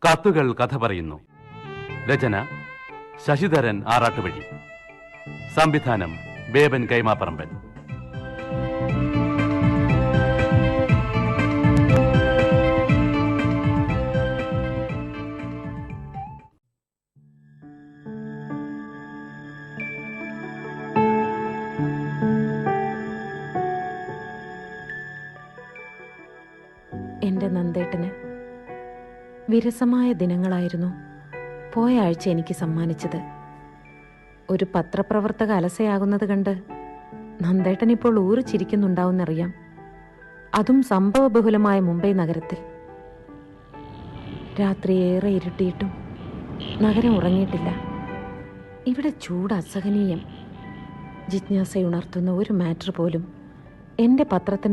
കത്തുകൾ കഥ പറയുന്നു. രചന ശശിധരൻ ആറാട്ടുവഴി. സംവിധാനം ബേബൻ കൈമാപ്പറമ്പൻ. എൻ്റെ നന്ദേട്ടന് വിരസമായ ദിനങ്ങളായിരുന്നു പോയ ആഴ്ച എനിക്ക് സമ്മാനിച്ചത്. ഒരു പത്രപ്രവർത്തക അലസയാകുന്നത് കണ്ട് നന്ദേട്ടൻ ഇപ്പോൾ ഊറിച്ചിരിക്കുന്നുണ്ടാവുന്നറിയാം. അതും സംഭവബഹുലമായ മുംബൈ നഗരത്തിൽ. രാത്രി ഏറെ ഇരുട്ടിയിട്ടും നഗരം ഉറങ്ങിയിട്ടില്ല. ഇവിടെ ചൂട് അസഹനീയം. ജിജ്ഞാസയുണർത്തുന്ന ഒരു മാറ്റർ പോലും എൻ്റെ പത്രത്തിന്